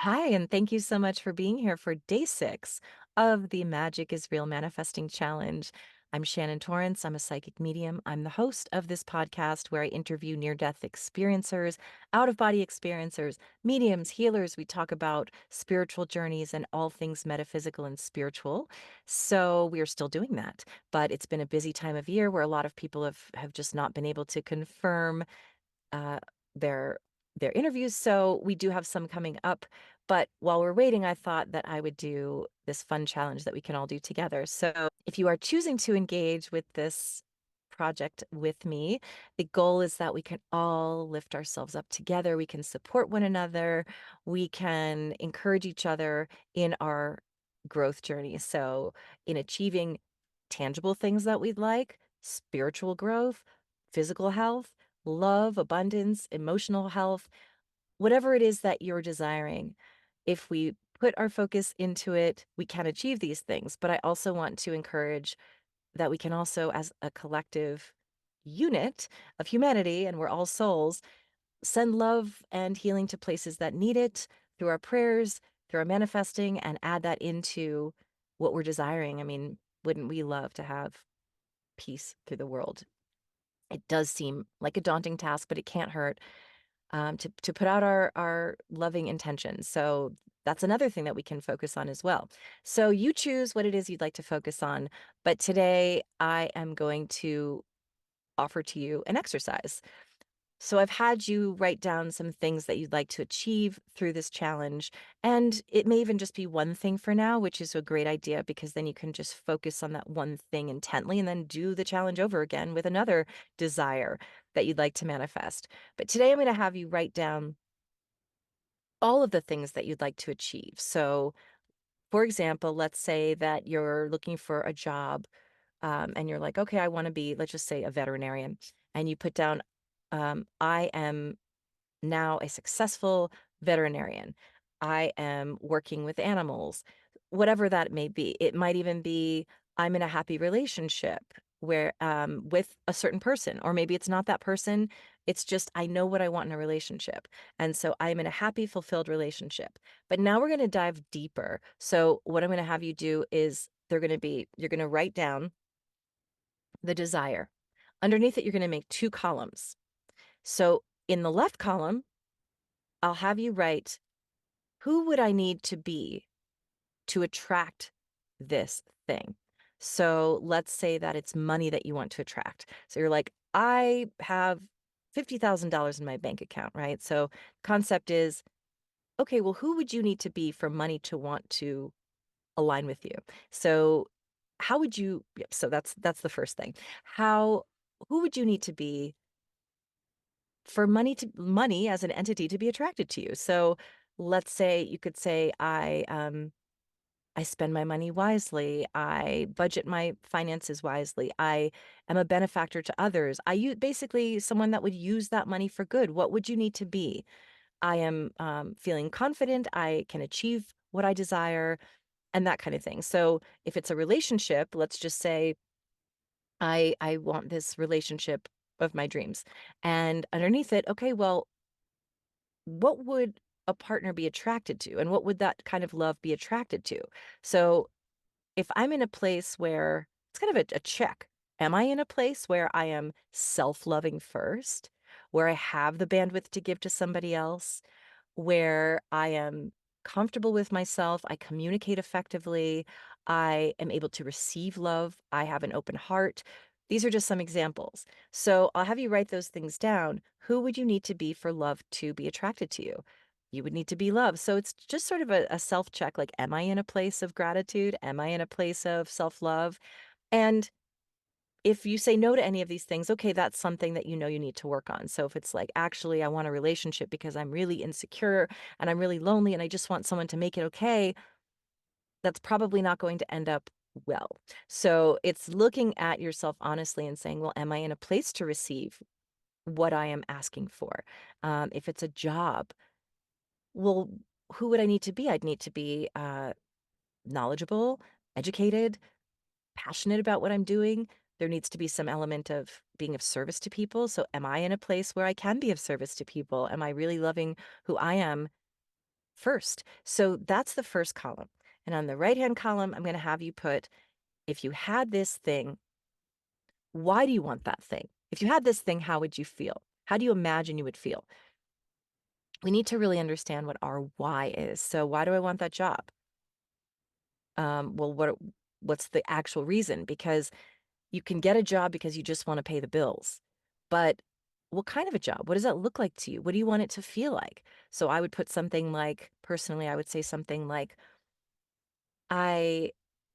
Hi, and thank you so much for being here for day 6 of the Magic is Real Manifesting Challenge. I'm Shannon Torrence. I'm a psychic medium. I'm the host of this podcast where I interview near death experiencers, out of body experiencers, mediums, healers. We talk about spiritual journeys and all things metaphysical and spiritual. So we are still doing that. But it's been a busy time of year where a lot of people have just not been able to confirm uh, their their interviews. So we do have some coming up. But while we're waiting, I thought that I would do this fun challenge that we can all do together. So if you are choosing to engage with this project with me, the goal is that we can all lift ourselves up together. We can support one another. We can encourage each other in our growth journey. So in achieving tangible things that we'd like, spiritual growth, physical health, love, abundance, emotional health, whatever it is that you're desiring, if we put our focus into it, we can achieve these things. But I also want to encourage that we can also, as a collective unit of humanity, and we're all souls, send love and healing to places that need it through our prayers, through our manifesting, and add that into what we're desiring. I mean, wouldn't we love to have peace through the world? It does seem like a daunting task, but it can't hurt to put out our loving intentions. So that's another thing that we can focus on as well. So you choose what it is you'd like to focus on. But today I am going to offer to you an exercise. So I've had you write down some things that you'd like to achieve through this challenge. And it may even just be one thing for now, which is a great idea because then you can just focus on that one thing intently and then do the challenge over again with another desire that you'd like to manifest. But today I'm going to have you write down all of the things that you'd like to achieve. So, for example, let's say that you're looking for a job and you're like, okay, I want to be, let's just say, a veterinarian. And you put down, I am now a successful veterinarian. I am working with animals, whatever that may be. It might even be I'm in a happy relationship where with a certain person, or maybe it's not that person. It's just I know what I want in a relationship. And so I'm in a happy, fulfilled relationship. But now we're going to dive deeper. So what I'm going to have you do is you're going to write down the desire. Underneath it, you're going to make 2 columns. So in the left column, I'll have you write, who would I need to be to attract this thing? So let's say that it's money that you want to attract. So you're like, I have $50,000 in my bank account, right? So concept is, okay, well, who would you need to be for money to want to align with you? So how would you, yep, so that's the first thing. Who would you need to be for money as an entity to be attracted to you? So let's say you could say I spend my money wisely. I budget my finances wisely. I am a benefactor to others. Basically someone that would use that money for good. What would you need to be? I am feeling confident. I can achieve what I desire and that kind of thing. So if it's a relationship, let's just say I want this relationship of my dreams. And underneath it, okay, well, what would a partner be attracted to? And what would that kind of love be attracted to? So if I'm in a place where it's kind of a check, am I in a place where I am self-loving first, where I have the bandwidth to give to somebody else, where I am comfortable with myself, I communicate effectively, I am able to receive love, I have an open heart. These are just some examples. So I'll have you write those things down. Who would you need to be for love to be attracted to you? You would need to be loved. So it's just sort of a self check like, am I in a place of gratitude? Am I in a place of self love? And if you say no to any of these things, okay, that's something that you know you need to work on. So if it's like, actually, I want a relationship because I'm really insecure and I'm really lonely and I just want someone to make it okay, that's probably not going to end up well. So it's looking at yourself honestly and saying, well, am I in a place to receive what I am asking for? If it's a job, well, who would I need to be? I'd need to be knowledgeable, educated, passionate about what I'm doing. There needs to be some element of being of service to people. So am I in a place where I can be of service to people? Am I really loving who I am first. So that's the first column. And on the right-hand column, I'm going to have you put, if you had this thing, why do you want that thing? If you had this thing, how would you feel? How do you imagine you would feel? We need to really understand what our why is. So why do I want that job? Well, what's the actual reason? Because you can get a job because you just want to pay the bills. But what kind of a job? What does that look like to you? What do you want it to feel like? So I would put something like, personally, I would say something like, I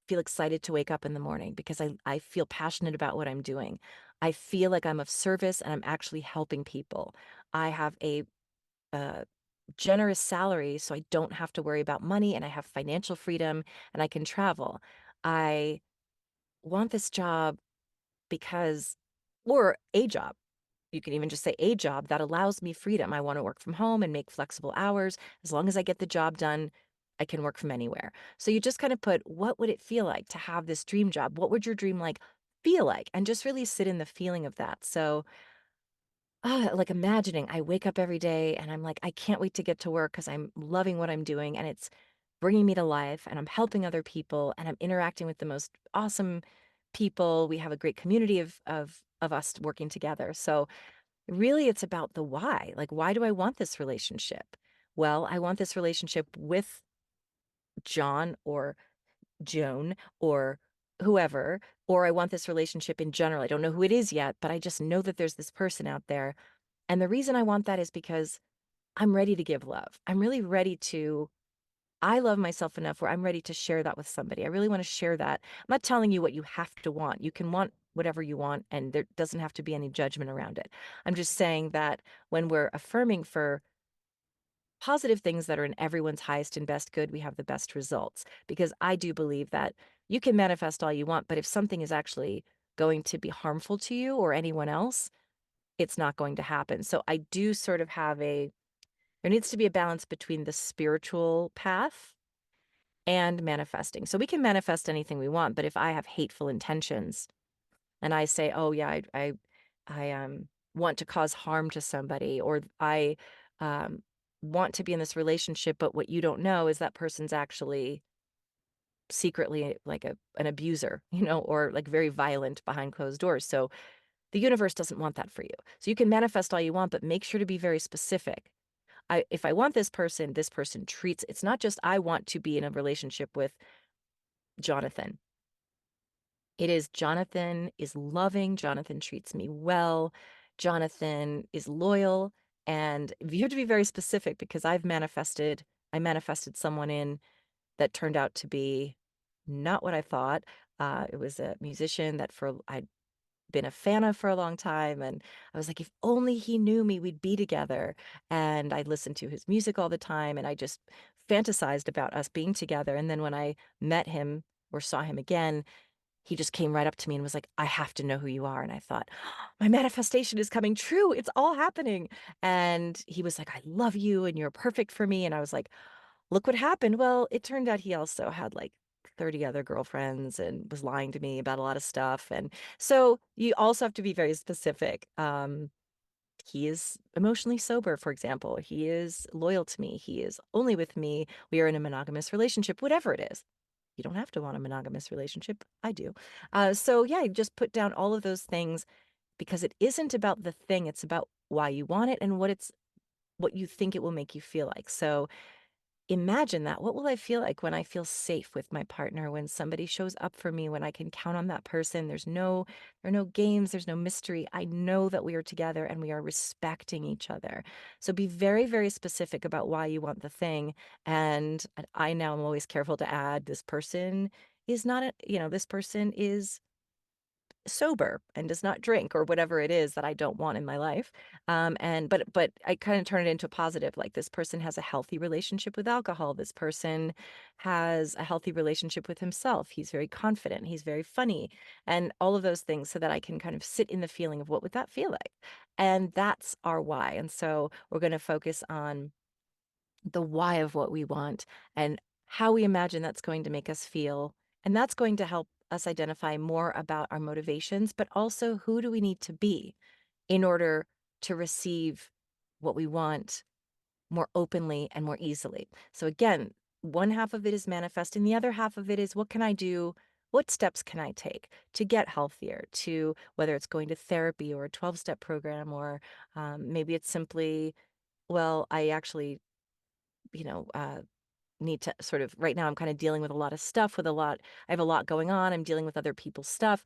feel excited to wake up in the morning because I feel passionate about what I'm doing. I feel like I'm of service and I'm actually helping people. I have a uh, generous salary, so I don't have to worry about money and I have financial freedom and I can travel. I want this job because, or a job. You can even just say a job that allows me freedom. I want to work from home and make flexible hours. As long as I get the job done, I can work from anywhere. So you just kind of put, what would it feel like to have this dream job? What would your dream like feel like? And just really sit in the feeling of that. So, like imagining I wake up every day and I'm like, I can't wait to get to work because I'm loving what I'm doing and it's bringing me to life and I'm helping other people and I'm interacting with the most awesome people. We have a great community of us working together. So really, it's about the why. Like, why do I want this relationship? Well, I want this relationship with John or Joan or whoever, or I want this relationship in general. I don't know who it is yet, but I just know that there's this person out there. And the reason I want that is because I'm ready to give love. I'm really ready to, I love myself enough where I'm ready to share that with somebody. I really want to share that. I'm not telling you what you have to want. You can want whatever you want, and there doesn't have to be any judgment around it. I'm just saying that when we're affirming for positive things that are in everyone's highest and best good, we have the best results. Because I do believe that you can manifest all you want, but if something is actually going to be harmful to you or anyone else, it's not going to happen. So I do sort of have there needs to be a balance between the spiritual path and manifesting. So we can manifest anything we want, but if I have hateful intentions and I say, "Oh yeah, I want to cause harm to somebody," or I um, want to be in this relationship, but what you don't know is that person's actually secretly like an abuser, or like very violent behind closed doors. So the universe doesn't want that for you. So you can manifest all you want, but make sure to be very specific. If I want this person treats, it's not just I want to be in a relationship with Jonathan. It is Jonathan is loving, Jonathan treats me well, Jonathan is loyal, and you have to be very specific because I manifested someone in that turned out to be not what I thought. It was a musician that I'd been a fan of for a long time, and I was like, if only he knew me, we'd be together. And I listened to his music all the time, and I just fantasized about us being together. And then when I met him or saw him again, he just came right up to me and was like, I have to know who you are. And I thought, my manifestation is coming true. It's all happening. And he was like, I love you and you're perfect for me. And I was like, look what happened. Well, it turned out he also had like 30 other girlfriends and was lying to me about a lot of stuff. And so you also have to be very specific. He is emotionally sober, for example. He is loyal to me. He is only with me. We are in a monogamous relationship, whatever it is. You don't have to want a monogamous relationship. I do. So yeah, you just put down all of those things because it isn't about the thing. It's about why you want it and what you think it will make you feel like. So imagine that. What will I feel like when I feel safe with my partner, when somebody shows up for me, when I can count on that person? There are no games, there's no mystery. I know that we are together and we are respecting each other. So be very, very specific about why you want the thing. And I now am always careful to add this person is not this person is sober and does not drink or whatever it is that I don't want in my life. But I kind of turn it into a positive, like this person has a healthy relationship with alcohol. This person has a healthy relationship with himself. He's very confident. He's very funny and all of those things so that I can kind of sit in the feeling of what would that feel like? And that's our why. And so we're going to focus on the why of what we want and how we imagine that's going to make us feel. And that's going to help us identify more about our motivations, but also who do we need to be in order to receive what we want more openly and more easily. So again, one half of it is manifesting, the other half of it is what can I do? What steps can I take to get healthier? To whether it's going to therapy or a 12-step program, or maybe it's simply, well, I actually, you know, need to sort of right now I'm kind of dealing with a lot of stuff with a lot I have a lot going on. I'm dealing with other people's stuff.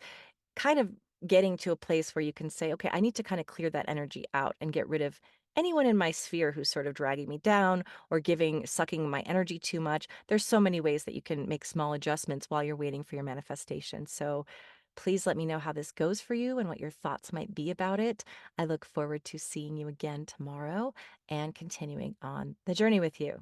Kind of getting to a place where you can say, okay, I need to kind of clear that energy out and get rid of anyone in my sphere who's sort of dragging me down or sucking my energy too much. There's so many ways that you can make small adjustments while you're waiting for your manifestation. So please let me know how this goes for you and what your thoughts might be about it. I look forward to seeing you again tomorrow and continuing on the journey with you.